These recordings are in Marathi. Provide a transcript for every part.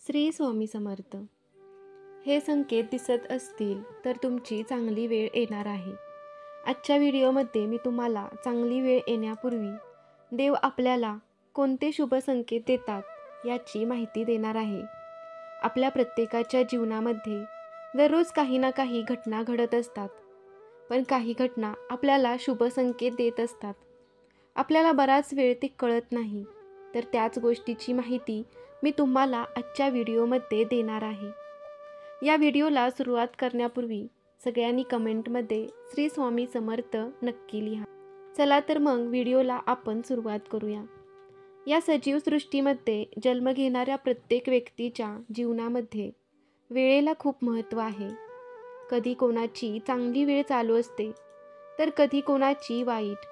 श्री स्वामी समर्थ. हे संकेत दिसत असतील तर तुमची चांगली वेळ येणार आहे. आजच्या व्हिडिओमध्ये मी तुम्हाला चांगली वेळ येण्यापूर्वी देव आपल्याला कोणते शुभ संकेत देतात याची माहिती देणार आहे. आपल्या प्रत्येकाच्या जीवनामध्ये दररोज काही ना काही घटना घडत असतात, पण काही घटना आपल्याला शुभ संकेत देत असतात. आपल्याला बराच वेळ ते कळत नाही, तर त्याच गोष्टीची माहिती मी तुम्हाला आजच्या व्हिडिओमध्ये देणार आहे. या व्हिडिओला सुरुवात करण्यापूर्वी सगळ्यांनी कमेंटमध्ये श्री स्वामी समर्थ नक्की लिहा. चला तर मग व्हिडिओला आपण सुरुवात करूया. या सजीव सृष्टीमध्ये जन्म घेणाऱ्या प्रत्येक व्यक्तीच्या जीवनामध्ये वेळेला खूप महत्त्व आहे. कधी कोणाची चांगली वेळ चालू असते, तर कधी कोणाची वाईट.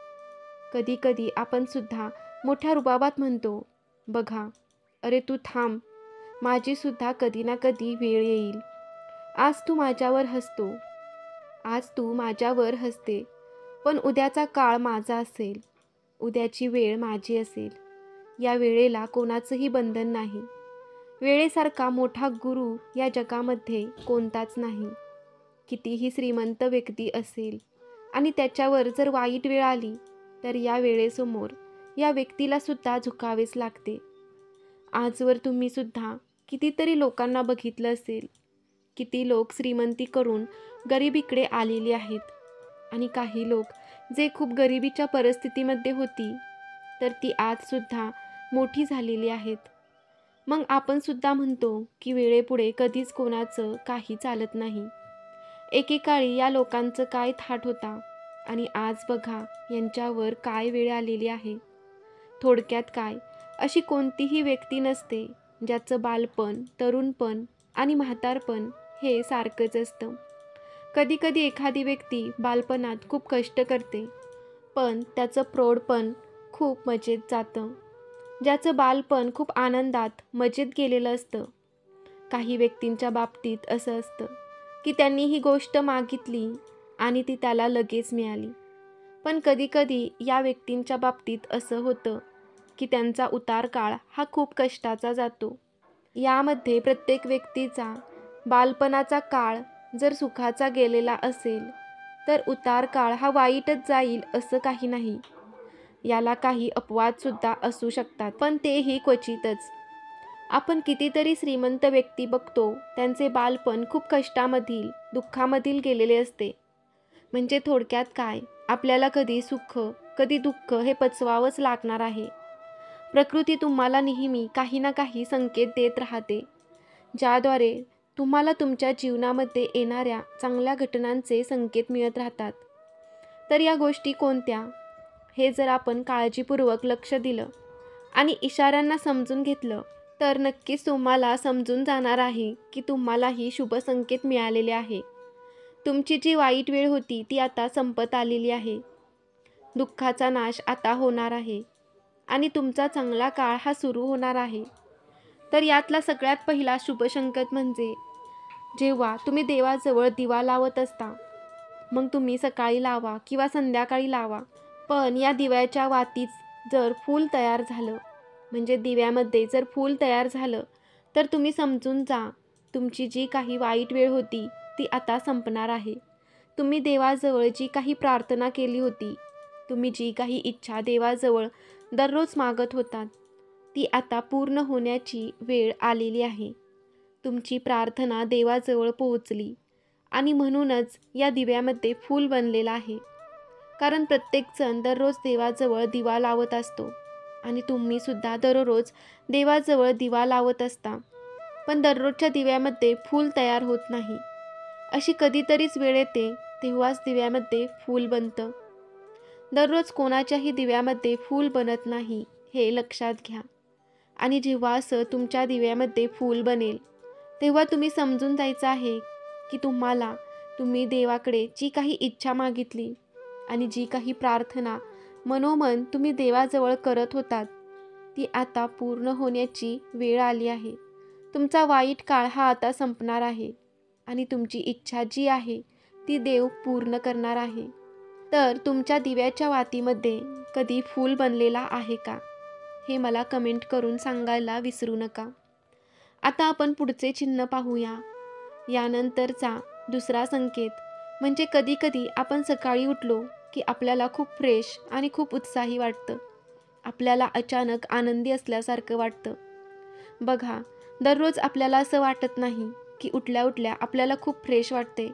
कधी कधी आपण सुद्धा मोठ्या रुबाबात म्हणतो, बघा, अरे तू थांब, माझी सुद्धा कधी ना कधी वेळ येईल. आज तू माझ्यावर हसतो, आज तू माझ्यावर हसते, पण उद्याचा काळ माझा असेल, उद्याची वेळ माझी असेल. या वेळेला कोणाचंही बंधन नाही. वेळेसारखा मोठा गुरु या जगामध्ये कोणताच नाही. कितीही श्रीमंत व्यक्ती असेल आणि त्याच्यावर जर वाईट वेळ आली, तर या वेळेसमोर या व्यक्तीला सुद्धा झुकावेच लागते. आजवर तुम्ही सुद्धा कितीतरी लोकांना बघितलं असेल. किती लोक श्रीमंती करून गरिबीकडे आलेली आहेत, आणि काही लोक जे खूप गरिबीच्या परिस्थितीमध्ये होती, तर ती आजसुद्धा मोठी झालेली आहेत. मग आपण सुद्धा म्हणतो की वेळेपुढे कधीच कोणाचं काही चालत नाही. एकेकाळी या लोकांचं काय थाट होता, आणि आज बघा यांच्यावर काय वेळ आलेली आहे. थोडक्यात काय, अशी कोणतीही व्यक्ती नसते ज्याचं बालपण, तरुणपण आणि म्हातारपण हे सारखंच असतं. कधीकधी एखादी व्यक्ती बालपणात खूप कष्ट करते, पण त्याचं प्रौढपण खूप मजेत जातं. ज्याचं बालपण खूप आनंदात मजेत गेलेलं असतं. काही व्यक्तींच्या बाबतीत असं असतं की त्यांनी ही गोष्ट मागितली आणि ती त्याला लगेच मिळाली. पण कधीकधी या व्यक्तींच्या बाबतीत असं होतं की त्यांचा उतार काळ हा खूप कष्टाचा जातो. यामध्ये प्रत्येक व्यक्तीचा बालपणाचा काळ जर सुखाचा गेलेला असेल, तर उतार काळ हा वाईटच जाईल असं काही नाही. याला काही अपवादसुद्धा असू शकतात, पण तेही क्वचितच. आपण कितीतरी श्रीमंत व्यक्ती बघतो, त्यांचे बालपण खूप कष्टामधील, दुःखामधील गेलेले असते. म्हणजे थोडक्यात काय, आपल्याला कधी सुख, कधी दुःख हे पचवावंच लागणार आहे. प्रकृती तुम्हाला नेहमी काही ना काही संकेत देत राहते, ज्याद्वारे तुम्हाला तुमच्या जीवनामध्ये येणाऱ्या चांगल्या घटनांचे संकेत मिळत राहतात. तर या गोष्टी कोणत्या, हे जर आपण काळजीपूर्वक लक्ष दिलं आणि इशाऱ्यांना समजून घेतलं, तर नक्कीच तुम्हाला समजून जाणार आहे की तुम्हालाही शुभ संकेत मिळालेले आहे. तुमची जी वाईट वेळ होती ती आता संपत आलेली आहे. दुःखाचा नाश आता होणार आहे आणि तुमचा चांगला काळ हा सुरू होणार आहे. तर यातला सगळ्यात पहिला शुभ संकेत म्हणजे जेव्हा तुम्ही देवाजवळ दिवा लावत असता, मग तुम्ही सकाळी लावा किंवा संध्याकाळी लावा, पण या दिव्याच्या वातीत जर फूल तयार झालं, म्हणजे दिव्यामध्ये जर फूल तयार झालं, तर तुम्ही समजून जा तुमची जी काही वाईट वेळ होती ती आता संपणार आहे. तुम्ही देवाजवळ जी काही प्रार्थना केली होती, तुम्ही जी काही इच्छा देवाजवळ दररोज मागत होतात, ती आता पूर्ण होण्याची वेळ आलेली आहे. तुमची प्रार्थना देवाजवळ पोहोचली, आणि म्हणूनच या दिव्यामध्ये फूल बनलेलं आहे. कारण प्रत्येकजण दररोज देवाजवळ दिवा लावत असतो, आणि तुम्ही सुद्धा दररोज देवाजवळ दिवा लावत असता, पण दररोजच्या दिव्यामध्ये फूल तयार होत नाही. अशी कधीतरीच वेळ येते, तेव्हाच दिव्यामध्ये फूल बनतं. दररोज कोणाच्याही दिव्यामध्ये फूल बनत नाही, हे लक्षात घ्या. आणि जेव्हा असं तुमच्या दिव्यामध्ये फूल बनेल, तेव्हा तुम्ही समजून जायचं आहे की तुम्ही देवाकडे जी काही इच्छा मागितली आणि जी काही प्रार्थना मनोमन तुम्ही देवाजवळ करत होतात, ती आता पूर्ण होण्याची वेळ आली आहे. तुमचा वाईट काळ हा आता संपणार आहे, आणि तुमची इच्छा जी आहे ती देव पूर्ण करणार आहे. तर तुमच्या दिव्याच्या वातीमध्ये कधी फूल बनलेला आहे का, हे मला कमेंट करून सांगायला विसरू नका. आता आपण पुढचे चिन्ह पाहूया. यानंतरचा दुसरा संकेत म्हणजे कधी-कधी आपण सकाळी उठलो की आपल्याला खूप फ्रेश आणि खूप उत्साही वाटतं. आपल्याला अचानक आनंदी असल्यासारखं वाटतं. बघा, दररोज आपल्याला असं वाटत नाही की उठल्या-उठल्या आपल्याला खूप फ्रेश वाटते.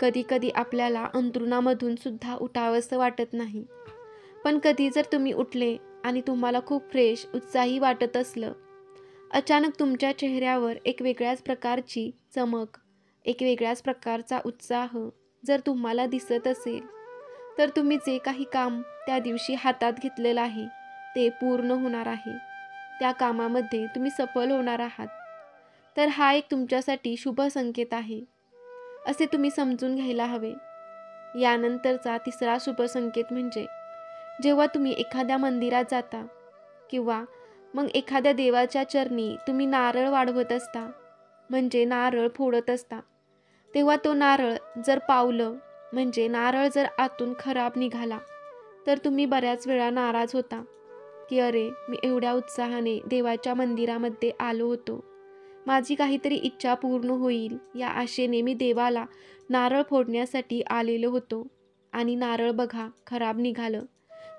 कधी-कधी आपल्याला अंथरुणामधून सुद्धा उठावंसं वाटत नाही. पण कधी जर तुम्ही उठले आणि तुम्हाला खूप फ्रेश, उत्साही वाटत असलं, अचानक तुमच्या चेहऱ्यावर एक वेगळ्याच प्रकारची चमक, एक वेगळ्याच प्रकारचा उत्साह जर तुम्हाला दिसत असेल, तर तुम्ही जे काही काम त्या दिवशी हातात घेतलेलं आहे, ते पूर्ण होणार आहे. त्या कामामध्ये तुम्ही सफल होणार आहात. तर हा एक तुमच्यासाठी शुभ संकेत आहे, असे तुम्ही समजून घ्यायला हवे. यानंतरचा तिसरा शुभ संकेत म्हणजे जेव्हा तुम्ही एखाद्या मंदिरात जाता किंवा मग एखाद्या देवाच्या चरणी तुम्ही नारळ वाढवत असता, म्हणजे नारळ फोडत असता, तेव्हा तो नारळ जर पावलं, म्हणजे नारळ जर आतून खराब निघाला, तर तुम्ही बऱ्याच वेळा नाराज होता की अरे, मी एवढ्या उत्साहाने देवाच्या मंदिरामध्ये आलो होतो. माझी काहीतरी इच्छा पूर्ण होईल या आशेने मी देवाला नारळ फोडण्यासाठी आलेलो होतो आणि नारळ बघा खराब निघालं.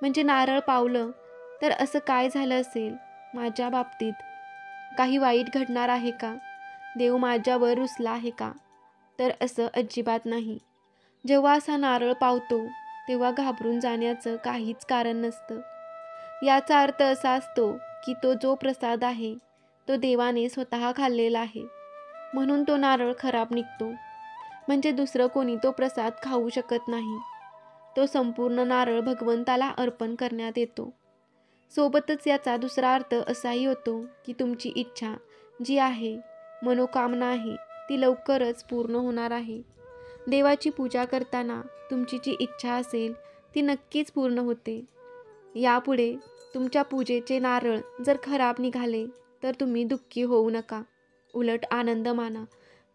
म्हणजे नारळ पावलं, तर असं काय झालं असेल? माझ्या बाबतीत काही वाईट घडणार आहे का? देव माझ्यावर रुसला आहे का? तर असं अजिबात नाही. जेव्हा असा नारळ पावतो, तेव्हा घाबरून जाण्याचं काहीच कारण नसतं. याचा अर्थ असा असतो की तो जो प्रसाद आहे, तो देवाने स्वतः खाल्लेला आहे. म्हणून तो नारळ खराब निघतो. म्हणजे दुसरं कोणी तो प्रसाद खाऊ शकत नाही. तो संपूर्ण नारळ भगवंताला अर्पण करण्यात येतो. सोबतच याचा दुसरा अर्थ असाही होतो की तुमची इच्छा जी आहे, मनोकामना आहे, ती लवकरच पूर्ण होणार आहे. देवाची पूजा करताना तुमची जी इच्छा असेल ती नक्कीच पूर्ण होते. यापुढे तुमच्या पूजेचे नारळ जर खराब निघाले तर तुम्ही दुःखी होऊ नका. उलट आनंद माना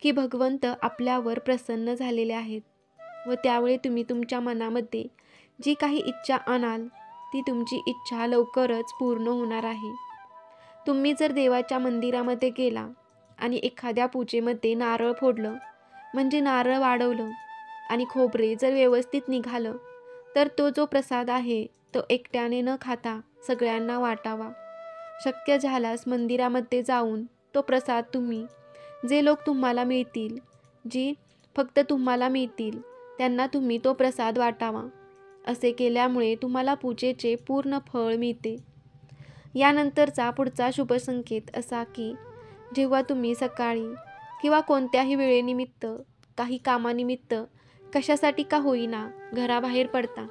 की भगवंत आपल्यावर प्रसन्न झालेले आहेत व त्यावेळी तुम्ही तुमच्या मनामध्ये जी काही इच्छा आणाल ती तुमची इच्छा लवकरच पूर्ण होणार आहे. तुम्ही जर देवाच्या मंदिरामध्ये गेला आणि एखाद्या पूजेमध्ये नारळ फोडलं, म्हणजे नारळ वाढवलं आणि खोबरे जर व्यवस्थित निघालं, तर तो जो प्रसाद आहे तो एकट्याने न खाता सगळ्यांना वाटावा. शक्य झाल्यास मंदिरामध्ये जाऊन तो प्रसाद तुम्ही, जे लोक तुम्हाला मिळतील, जी फक्त तुम्हाला मिळतील, त्यांना तुम्ही तो प्रसाद वाटावा. असे केल्यामुळे तुम्हाला पूजेचे पूर्ण फळ मिळते. यानंतरचा पुढचा शुभ संकेत असा की जेव्हा तुम्ही सकाळी किंवा कोणत्याही वेळेनिमित्त, काही कामानिमित्त, कशासाठी का होईना घराबाहेर पडता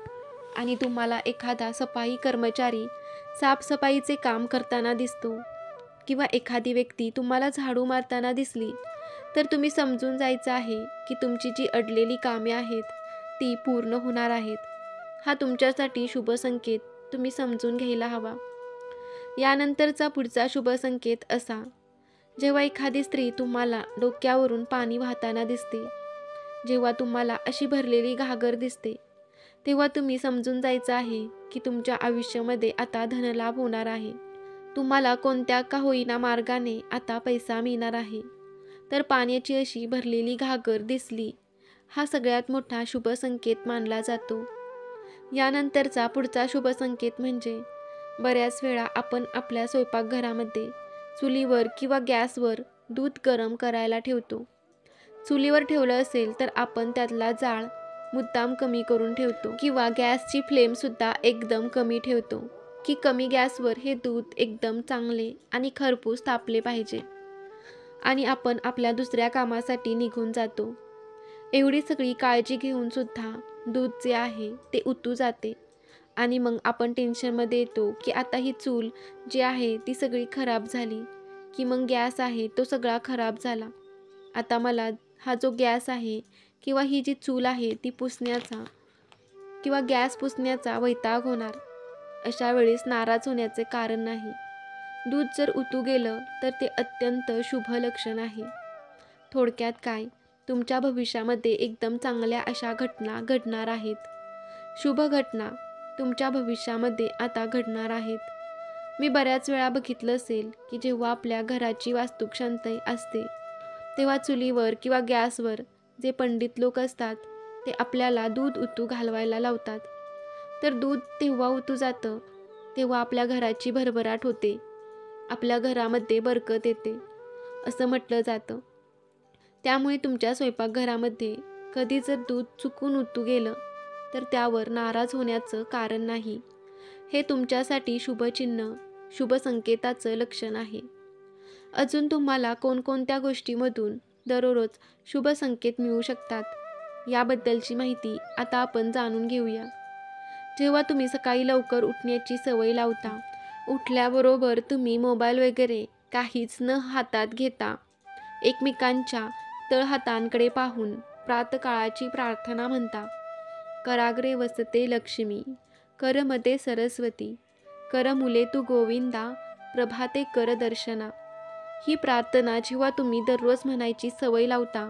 आणि तुम्हाला एखादा सफाई कर्मचारी साफसफाईचे काम करताना दिसतो किंवा एखादी व्यक्ती तुम्हाला झाडू मारताना दिसली, तर तुम्ही समजून जायचं आहे की तुमची जी अडलेली कामे आहेत ती पूर्ण होणार आहेत. हा तुमच्यासाठी शुभ संकेत तुम्ही समजून घ्यायला हवा. यानंतरचा पुढचा शुभ संकेत असा, जेव्हा एखादी स्त्री तुम्हाला डोक्यावरून पाणी वाहताना दिसते, जेव्हा तुम्हाला अशी भरलेली घागर दिसते, तेव्हा तुम्ही समजून जायचं आहे की तुमच्या आयुष्यामध्ये आता धनलाभ होणार आहे. तुम्हाला कोणत्या का होईना मार्गाने आता पैसा मिळणार आहे. तर पाण्याची अशी भरलेली घागर दिसली, हा सगळ्यात मोठा शुभ संकेत मानला जातो. यानंतरचा पुढचा शुभ संकेत म्हणजे बऱ्याच वेळा आपण आपल्या स्वयंपाकघरामध्ये चुलीवर किंवा गॅसवर दूध गरम करायला ठेवतो. चुलीवर ठेवलं असेल तर आपण त्यातला जाळ मुद्दाम कमी करून ठेवतो किंवा गॅसची फ्लेमसुद्धा एकदम कमी ठेवतो की कमी गॅसवर हे दूध एकदम चांगले आणि खरपूस तापले पाहिजे आणि आपण आपल्या दुसऱ्या कामासाठी निघून जातो. एवढी सगळी काळजी घेऊन सुद्धा दूध जे आहे ते उतू जाते आणि मग आपण टेन्शनमध्ये येतो की आता ही चूल जी आहे ती सगळी खराब झाली, की मग गॅस आहे तो सगळा खराब झाला. आता मला हा जो गॅस आहे किंवा ही जी चूल आहे ती पुसण्याचा किंवा गॅस पुसण्याचा वैताग होणार. अशा वेळेस नाराज होण्याचे कारण नाही. दूध जर उतू गेलं तर ते अत्यंत शुभ लक्षण आहे. थोडक्यात काय, तुमच्या भविष्यामध्ये एकदम चांगल्या अशा घटना घडणार आहेत. शुभ घटना तुमच्या भविष्यामध्ये आता घडणार आहेत. मी बऱ्याच वेळा बघितलं असेल की जेव्हा आपल्या घराची वास्तू शांत असते तेव्हा चुलीवर किंवा गॅसवर जे पंडित लोक असतात ते आपल्याला दूध उतू घालवायला लावतात. तर दूध तेव्हा उतू जातं तेव्हा आपल्या घराची भरभराट होते, आपल्या घरामध्ये बरकत येते असं म्हटलं जातं. त्यामुळे तुमच्या स्वयंपाकघरामध्ये कधी जर दूध चुकून उतू गेलं तर त्यावर नाराज होण्याचं कारण नाही. हे तुमच्यासाठी शुभचिन्ह, शुभ संकेताचं लक्षण आहे. अजून तुम्हाला कोणकोणत्या गोष्टीमधून दररोज शुभ संकेत मिळू शकतात याबद्दलची माहिती आता आपण जाणून घेऊया. जेव्हा तुम्ही सकाळी लवकर उठण्याची सवय लावता, उठल्याबरोबर तुम्ही मोबाईल वगैरे काहीच न हातात घेता एकमेकांच्या तळहातांकडे पाहून प्रातःकाळाची प्रार्थना म्हणता. कराग्रे वसते लक्ष्मी, करमध्ये सरस्वती, करमुले तू गोविंदा, प्रभाते कर दर्शना. ही प्रार्थना जेव्हा तुम्ही दररोज म्हणायची सवय लावता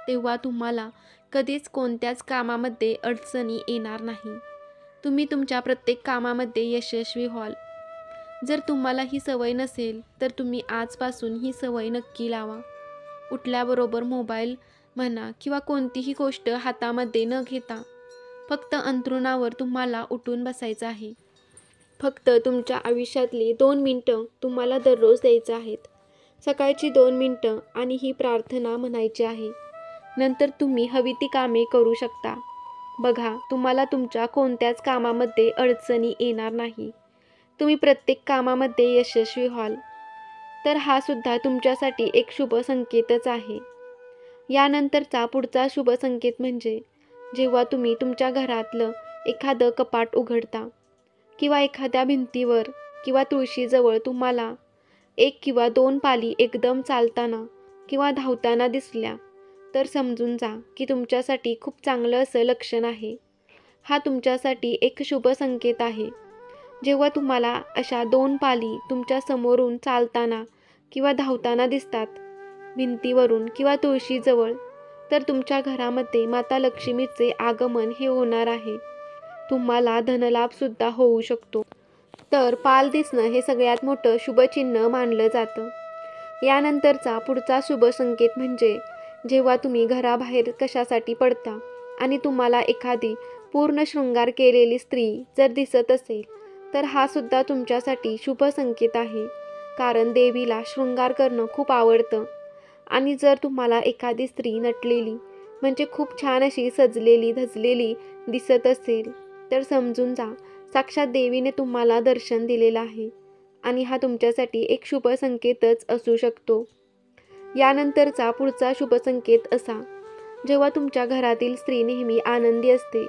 तेव्हा तुम्हाला कधीच कोणत्याच कामामध्ये अडचणी येणार नाही. तुम्ही तुमच्या प्रत्येक कामामध्ये यशस्वी व्हाल. जर तुम्हाला ही सवय नसेल तर तुम्ही आजपासून ही सवय नक्की लावा. उठल्याबरोबर मोबाईल म्हणा किंवा कोणतीही गोष्ट हातामध्ये न घेता फक्त अंथरुणावर तुम्हाला उठून बसायचं आहे. फक्त तुमच्या आयुष्यातली 2 मिनिटं तुम्हाला दररोज द्यायचं आहेत. सकाळची 2 मिनिटं आणि ही प्रार्थना म्हणायची आहे. नंतर तुम्ही हवी ती कामे करू शकता. बघा, तुम्हाला तुमच्या कोणत्याच कामामध्ये अडचणी येणार नाही. तुम्ही प्रत्येक कामामध्ये यशस्वी व्हाल. तर हा सुद्धा तुमच्यासाठी एक शुभ संकेतच आहे. यानंतरचा पुढचा शुभ संकेत म्हणजे जेव्हा तुम्ही तुमच्या घरातलं एखादं कपाट उघडता किंवा एखाद्या भिंतीवर किंवा तुळशीजवळ तुम्हाला 1 किंवा 2 पाली एकदम चालताना किंवा धावताना दिसल्या तर समजून जा की तुमच्यासाठी खूप चांगलं असं लक्षण आहे. हा तुमच्यासाठी एक शुभ संकेत आहे. जेव्हा तुम्हाला अशा 2 पाली तुमच्या समोरून चालताना किंवा धावताना दिसतात भिंतीवरून किंवा तुळशीजवळ, तर तुमच्या घरामध्ये माता लक्ष्मीचे आगमन हे होणार आहे. तुम्हाला धनलाभसुद्धा होऊ शकतो. तर पाल दिसणं हे सगळ्यात मोठं शुभचिन्ह मानलं जातं. यानंतरचा पुढचा शुभ संकेत म्हणजे जेव्हा तुम्ही घराबाहेर कशासाठी पडता आणि तुम्हाला एखादी पूर्ण शृंगार केलेली स्त्री जर दिसत असेल तर हा सुद्धा तुमच्यासाठी शुभ संकेत आहे. कारण देवीला शृंगार करणं खूप आवडतं आणि जर तुम्हाला एखादी स्त्री नटलेली म्हणजे खूप छान अशी सजलेली धजलेली दिसत असेल तर समजून जा साक्षात देवीने तुम्हाला दर्शन दिलेलं आहे आणि हा तुमच्यासाठी एक शुभ संकेतच असू शकतो. यानंतरचा पुढचा शुभ संकेत असा, जेव्हा तुमच्या घरातील स्त्री नेहमी आनंदी असते.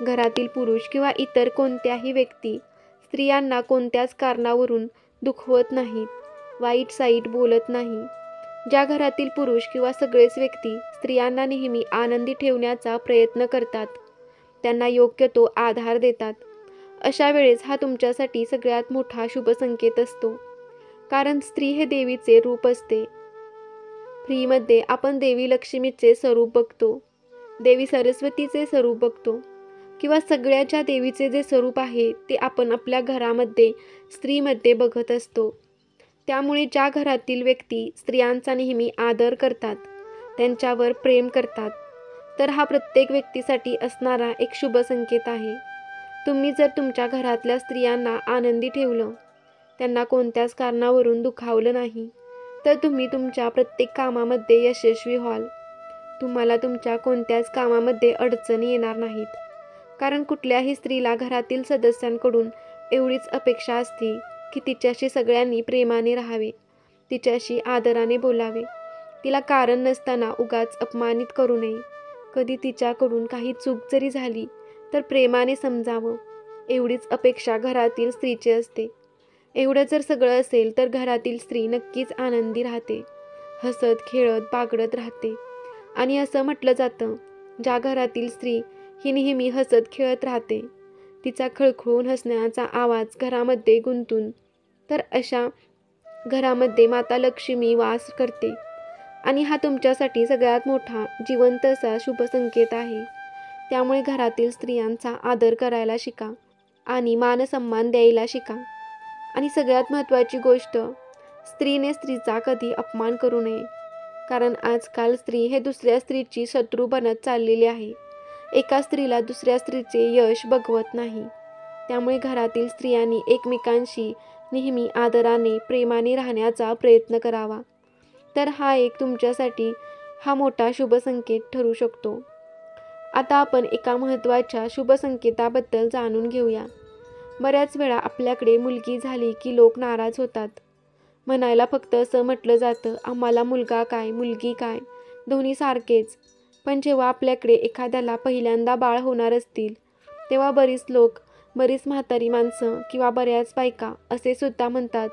घरातील पुरुष किंवा इतर कोणत्याही व्यक्ती स्त्रियांना कोणत्याच कारणावरून दुखवत नाहीत, वाईट साईट बोलत नाही. ज्या घरातील पुरुष किंवा सगळेच व्यक्ती स्त्रियांना नेहमी आनंदी ठेवण्याचा प्रयत्न करतात, त्यांना योग्य तो आधार देतात, अशा वेळेस हा तुमच्यासाठी सगळ्यात मोठा शुभ संकेत असतो. कारण स्त्री हे देवीचे रूप असते. स्त्रीमध्ये आपण देवी लक्ष्मीचे स्वरूप बघतो, देवी सरस्वतीचे स्वरूप बघतो किंवा सगळ्या ज्या देवीचे जे स्वरूप आहे ते आपण आपल्या घरामध्ये स्त्रीमध्ये बघत असतो. त्यामुळे ज्या घरातील व्यक्ती स्त्रियांचा नेहमी आदर करतात, त्यांच्यावर प्रेम करतात, तर हा प्रत्येक व्यक्तीसाठी असणारा एक शुभ संकेत आहे. तुम्ही जर तुमच्या घरातल्या स्त्रियांना आनंदी ठेवलं, त्यांना कोणत्याच कारणावरून दुखावलं नाही, तर तुम्ही तुमच्या प्रत्येक कामामध्ये यशस्वी व्हाल. तुम्हाला तुमच्या कोणत्याच कामामध्ये अडचणी येणार नाहीत. कारण कुठल्याही स्त्रीला घरातील सदस्यांकडून एवढीच अपेक्षा असते की तिच्याशी सगळ्यांनी प्रेमाने राहावे, तिच्याशी आदराने बोलावे, तिला कारण नसताना उगाच अपमानित करू नये. कधी तिच्याकडून काही चूक जरी झाली तर प्रेमाने समजावं, एवढीच अपेक्षा घरातील स्त्रीची असते. एवढं जर सगळं असेल तर घरातील स्त्री नक्कीच आनंदी राहते, हसत खेळत बागडत राहते. आणि असं म्हटलं जातं, ज्या घरातील स्त्री ही नेहमी हसत खेळत राहते, तिचा खळखळून हसण्याचा आवाज घरामध्ये गुंतून, तर अशा घरामध्ये माता लक्ष्मी वास करते आणि हा तुमच्यासाठी सगळ्यात मोठा जिवंत असा शुभ संकेत आहे. त्यामुळे घरातील स्त्रियांचा आदर करायला शिका आणि मानसन्मान द्यायला शिका. आणि सगळ्यात महत्त्वाची गोष्ट, स्त्रीने स्त्रीचा कधी अपमान करू नये. कारण आजकाल स्त्री हे दुसऱ्या स्त्रीची शत्रू बनत चाललेली आहे. एका स्त्रीला दुसऱ्या स्त्रीचे यश बघवत नाही. त्यामुळे घरातील स्त्रियांनी एकमेकांशी नेहमी आदराने, प्रेमाने राहण्याचा प्रयत्न करावा. तर हा एक तुमच्यासाठी मोठा शुभ संकेत ठरू शकतो. आता आपण एका महत्त्वाच्या शुभ संकेताबद्दल जाणून घेऊया. बऱ्याच वेळा आपल्याकडे मुलगी झाली की लोक नाराज होतात. म्हणायला फक्त असं म्हटलं जातं, आम्हाला मुलगा काय, मुलगी काय, दोन्ही सारखेच. पण जेव्हा आपल्याकडे एखाद्याला पहिल्यांदा बाळ होणार असतील, तेव्हा बरीच लोक, बरीच म्हातारी माणसं किंवा बऱ्याच बायका असे सुद्धा म्हणतात,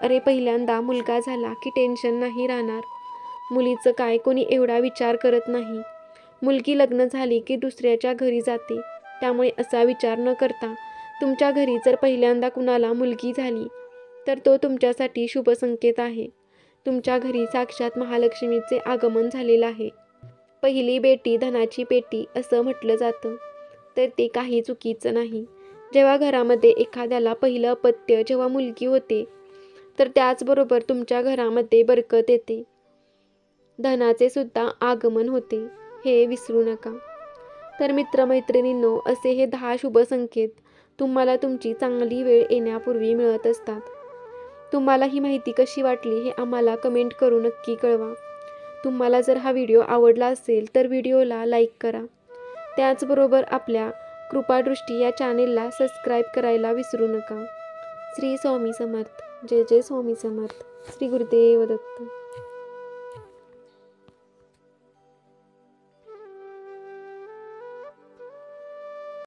अरे पहिल्यांदा मुलगा झाला की टेन्शन नाही राहणार. मुलीचं काय, कोणी एवढा विचार करत नाही. मुलगी लग्न झाली की दुसऱ्याच्या घरी जाते. त्यामुळे असा विचार न करता तुमच्या घरी जर पहिल्यांदा कुणाला मुलगी झाली तर तो तुमच्यासाठी शुभ संकेत आहे. तुमच्या घरी साक्षात महालक्ष्मीचे आगमन झालेलं आहे. पहिली बेटी धनाची पेटी असं म्हटलं जातं, तर ते काही चुकीचं नाही. जेव्हा घरामध्ये एखाद्याला पहिलं अपत्य जेव्हा मुलगी होते, तर त्याचबरोबर तुमच्या घरामध्ये बरकत येते, धनाचे सुद्धा आगमन होते, हे विसरू नका. तर मित्रमैत्रिणींनो, असे हे 10 शुभ संकेत तुम्हाला तुमची चांगली वेळ येण्यापूर्वी मिळत असतात. तुम्हाला ही माहिती कशी वाटली हे आम्हाला कमेंट करून नक्की कळवा. तुम्हाला जर हा व्हिडिओ आवडला असेल तर व्हिडिओला लाईक करा. त्याचबरोबर आपल्या कृपादृष्टी या चॅनेलला सबस्क्राईब करायला विसरू नका. श्री स्वामी समर्थ. जय जय स्वामी समर्थ. श्री गुरुदेव दत्त.